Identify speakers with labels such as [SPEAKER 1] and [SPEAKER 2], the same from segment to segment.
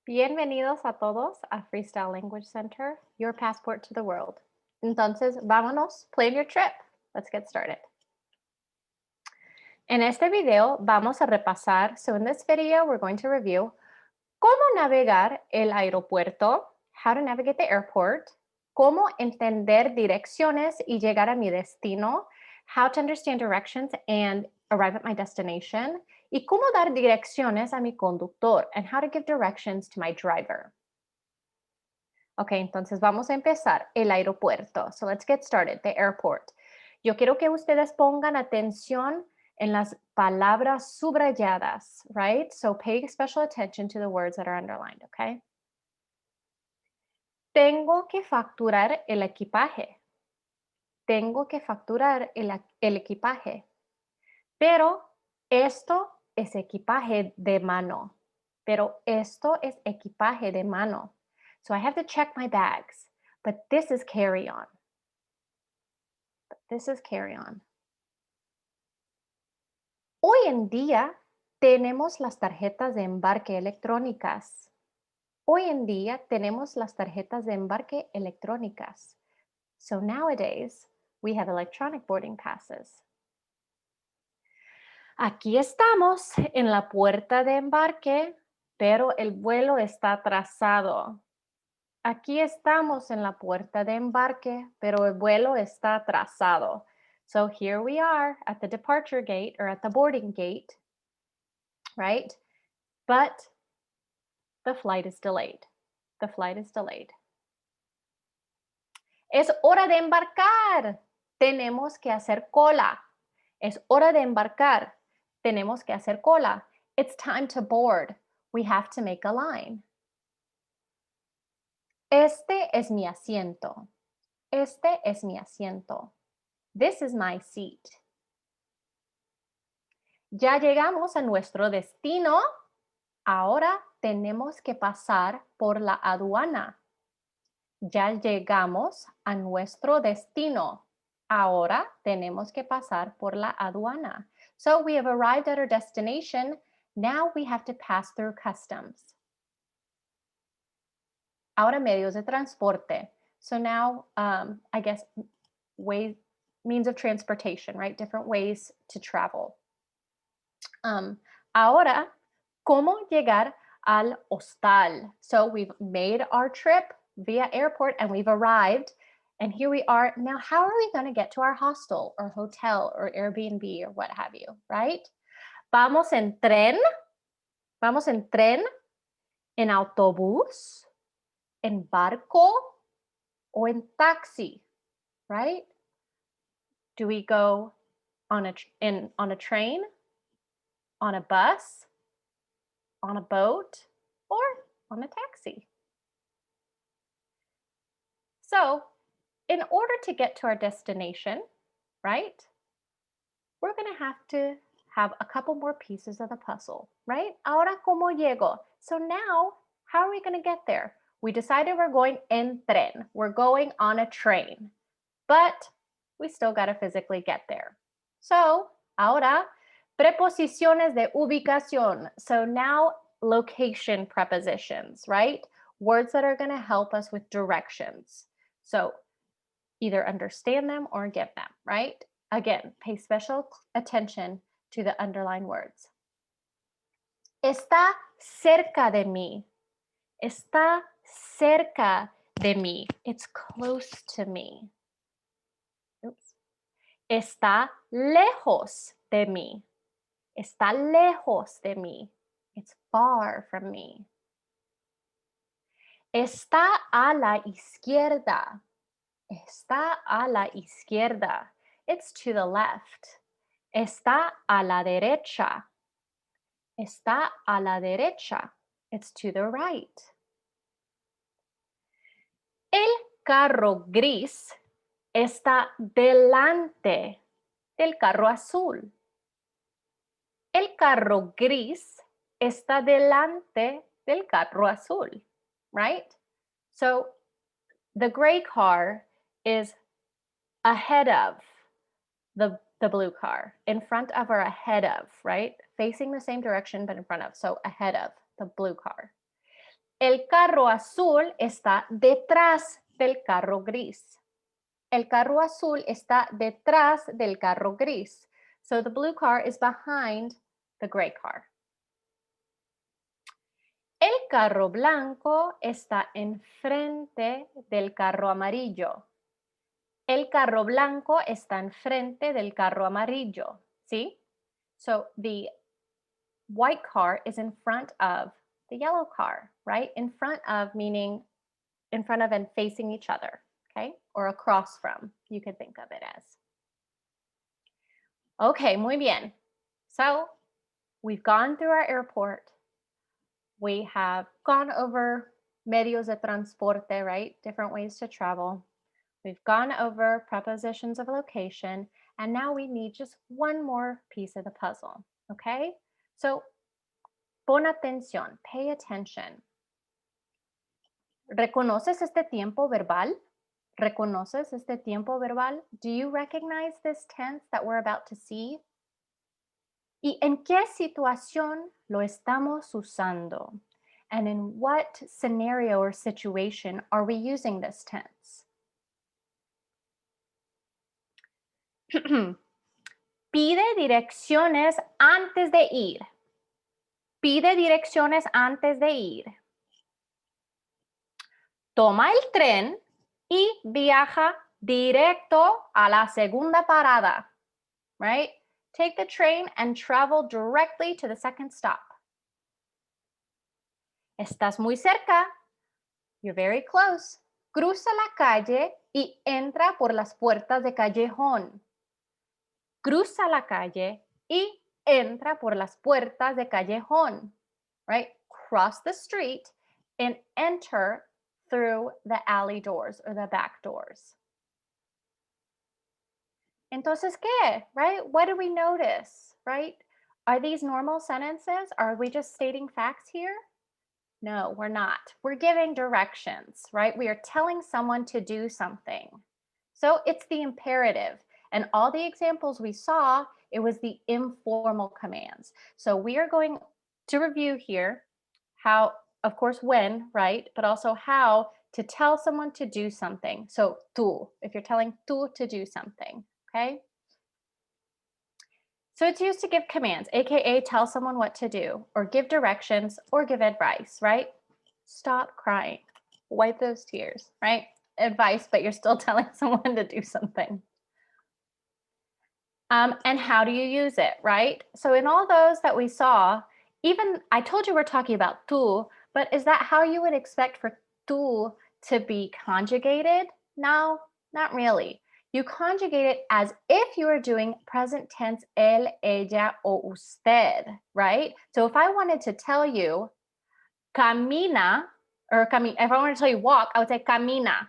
[SPEAKER 1] Bienvenidos a todos a Freestyle Language Center, your passport to the world. Entonces, vámonos, plan your trip. Let's get started. En este video vamos a repasar, so in this video we're going to review cómo navegar el aeropuerto, how to navigate the airport, cómo entender direcciones y llegar a mi destino, how to understand directions and arrive at my destination, y cómo dar direcciones a mi conductor, and how to give directions to my driver. Ok, entonces vamos a empezar. El aeropuerto. So let's get started. The airport. Yo quiero que ustedes pongan atención en las palabras subrayadas, right? So pay special attention to the words that are underlined, okay? Tengo que facturar el equipaje. Tengo que facturar el equipaje. Pero esto es equipaje de mano. Pero esto es equipaje de mano. So I have to check my bags, but this is carry-on. This is carry-on. Hoy en día tenemos las tarjetas de embarque electrónicas. Hoy en día tenemos las tarjetas de embarque electrónicas. So nowadays, we have electronic boarding passes. Aquí estamos en la puerta de embarque, pero el vuelo está atrasado. Aquí estamos en la puerta de embarque, pero el vuelo está atrasado. So here we are at the departure gate or at the boarding gate, right? But the flight is delayed. The flight is delayed. Es hora de embarcar. Tenemos que hacer cola. Es hora de embarcar. Tenemos que hacer cola. It's time to board. We have to make a line. Este es mi asiento. Este es mi asiento. This is my seat. Ya llegamos a nuestro destino. Ahora tenemos que pasar por la aduana. Ya llegamos a nuestro destino. Ahora tenemos que pasar por la aduana. So we have arrived at our destination. Now we have to pass through customs. Ahora medios de transporte. So now, I guess, means of transportation, right? Different ways to travel. Ahora, ¿cómo llegar al hostal? So we've made our trip via airport and we've arrived. And here we are. Now, how are we going to get to our hostel or hotel or Airbnb or what have you, right? Vamos en tren. Vamos en tren, en autobús, en barco, o en taxi, right? Do we go on a train, on a bus, on a boat, or on a taxi? So, in order to get to our destination, right, we're going to have a couple more pieces of the puzzle, right? Ahora, ¿cómo llego? So now, how are we going to get there? We decided we're going en tren. We're going on a train. But we still got to physically get there. So, ahora, preposiciones de ubicación. So now, location prepositions, right? Words that are going to help us with directions. So, either understand them or give them, right? Again, pay special attention to the underlined words. Está cerca de mí. Está cerca de mí. It's close to me. Oops. Está lejos de mí. Está lejos de mí. It's far from me. Está a la izquierda. Está a la izquierda. It's to the left. Está a la derecha. Está a la derecha. It's to the right. El carro gris está delante del carro azul. El carro gris está delante del carro azul, right? So the gray car is ahead of the blue car, in front of or ahead of, right? Facing the same direction but in front of, so ahead of the blue car. El carro azul está detrás del carro gris. El carro azul está detrás del carro gris. So the blue car is behind the gray car. El carro blanco está enfrente del carro amarillo. El carro blanco está enfrente del carro amarillo. ¿Sí? So the white car is in front of the yellow car, right? In front of meaning in front of and facing each other, okay? Or across from, you could think of it as. Okay, muy bien. So we've gone through our airport. We have gone over medios de transporte, right? Different ways to travel. We've gone over prepositions of location, and now we need just one more piece of the puzzle, okay? So pon atención, pay attention. ¿Reconoces este tiempo verbal? ¿Reconoces este tiempo verbal? Do you recognize this tense that we're about to see? ¿Y en qué situación lo estamos usando? And in what scenario or situation are we using this tense? Pide direcciones antes de ir. Pide direcciones antes de ir. Toma el tren y viaja directo a la segunda parada, right? Take the train and travel directly to the second stop. Estás muy cerca. You're very close. Cruza la calle y entra por las puertas de callejón. Cruza la calle y entra por las puertas de callejón, right? Cross the street and enter through the alley doors or the back doors. Entonces, ¿qué? Right? What do we notice? Right? Are these normal sentences? Are we just stating facts here? No, we're not. We're giving directions, right? We are telling someone to do something. So it's the imperative. And all the examples we saw, it was the informal commands. So we are going to review here how, of course, when, right? But also how to tell someone to do something. So tú, if you're telling tú to do something, okay? So it's used to give commands, AKA tell someone what to do, or give directions, or give advice, right? Stop crying, wipe those tears, right? Advice, but you're still telling someone to do something. And how do you use it, right? So in all those that we saw, even, I told you we're talking about tú, but is that how you would expect for tú to be conjugated? No, not really. You conjugate it as if you were doing present tense él, ella, o usted, right? So if I wanted to tell you camina, or if I wanted to tell you walk, I would say camina.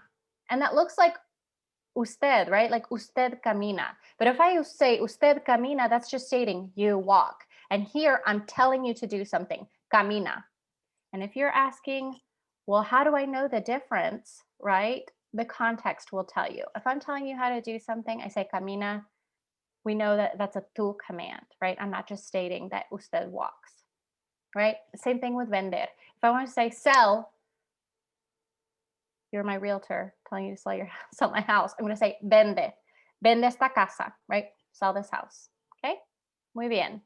[SPEAKER 1] And that looks like usted, right? Like usted camina. But if I say usted camina, that's just stating you walk. And here I'm telling you to do something, camina. And if you're asking, well, how do I know the difference, right? The context will tell you. If I'm telling you how to do something, I say camina, we know that that's a tú command, right? I'm not just stating that usted walks, right? Same thing with vender. If I want to say sell, you're my realtor telling you to sell my house. I'm going to say vende. Vende esta casa, right? Sell this house. Okay? Muy bien.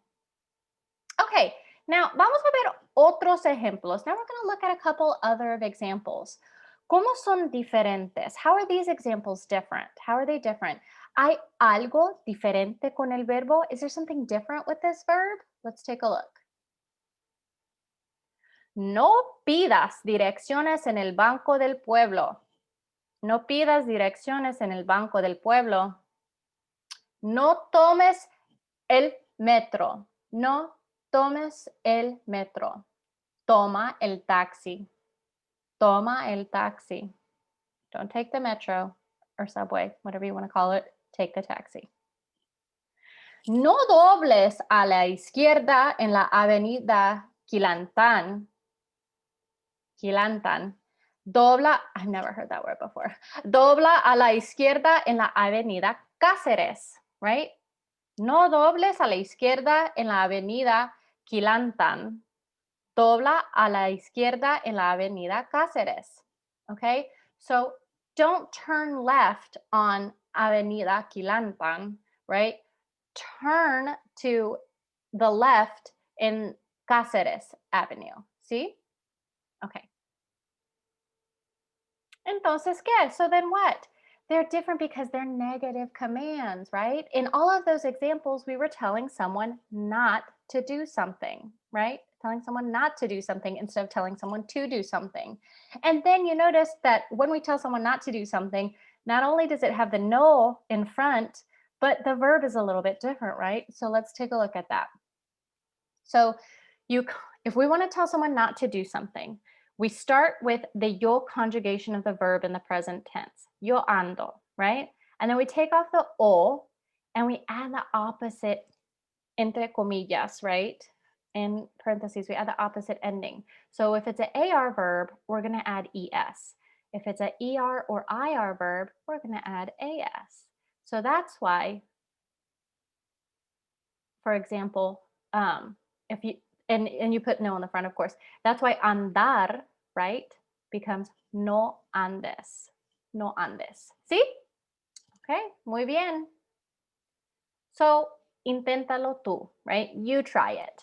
[SPEAKER 1] Okay, now vamos a ver otros ejemplos. Now we're going to look at a couple other examples. ¿Cómo son diferentes? How are these examples different? How are they different? ¿Hay algo diferente con el verbo? Is there something different with this verb? Let's take a look. No pidas direcciones en el banco del pueblo. No pidas direcciones en el banco del pueblo. No tomes el metro. No tomes el metro. Toma el taxi. Toma el taxi. Don't take the metro or subway, whatever you want to call it. Take the taxi. No dobles a la izquierda en la avenida Quilantán. Quilantan. Dobla, I've never heard that word before. Dobla a la izquierda en la avenida Cáceres, right? No dobles a la izquierda en la avenida Quilantan. dobla a la izquierda en la avenida Cáceres. Okay, so don't turn left on Avenida Quilantan, right? Turn to the left in Cáceres Avenue. ¿Sí? Okay. Entonces, ¿qué? So then what? They're different because they're negative commands, right? In all of those examples, we were telling someone not to do something, right? Telling someone not to do something instead of telling someone to do something. And then you notice that when we tell someone not to do something, not only does it have the no in front, but the verb is a little bit different, right? So let's take a look at that. So if we want to tell someone not to do something, we start with the yo conjugation of the verb in the present tense. Yo ando, right? And then we take off the o and we add the opposite entre comillas, right? In parentheses, we add the opposite ending. So if it's an AR verb, we're going to add ES. If it's an ER or IR verb, we're going to add AS. So that's why, for example, if you and you put no on the front, of course. That's why andar, right, becomes no andes. No andes. ¿Sí? Okay, muy bien. So, inténtalo tú, right? You try it.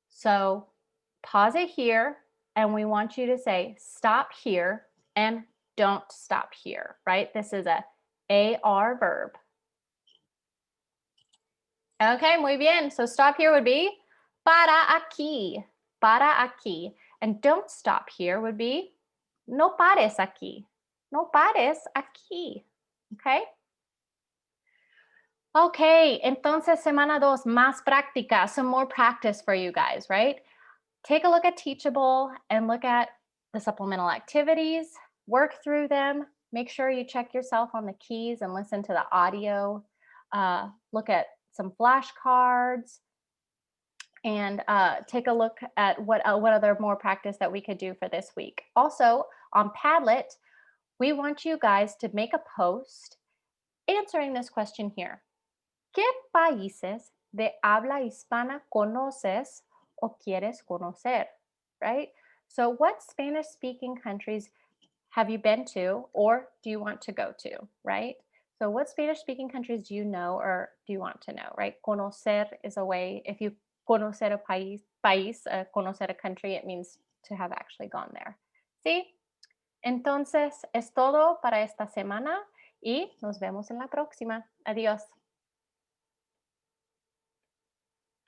[SPEAKER 1] So, pause it here, and we want you to say stop here and don't stop here, right? This is a AR verb. Okay, muy bien. So, stop here would be para aquí. Para aquí. And don't stop here would be no pares aquí. No pares aquí. Okay? Okay, entonces semana 2, más práctica, some more practice for you guys, right? Take a look at Teachable and look at the supplemental activities, work through them, make sure you check yourself on the keys and listen to the audio, look at some flashcards, and take a look at what other more practice that we could do for this week. Also, on Padlet, we want you guys to make a post answering this question here. ¿Qué países de habla hispana conoces o quieres conocer? Right? So, what Spanish speaking countries have you been to or do you want to go to? Right? So, what Spanish speaking countries do you know or do you want to know? Right? Conocer is a way, if you conocer a país, conocer a country, it means to have actually gone there. ¿Sí? Entonces, es todo para esta semana y nos vemos en la próxima. Adiós.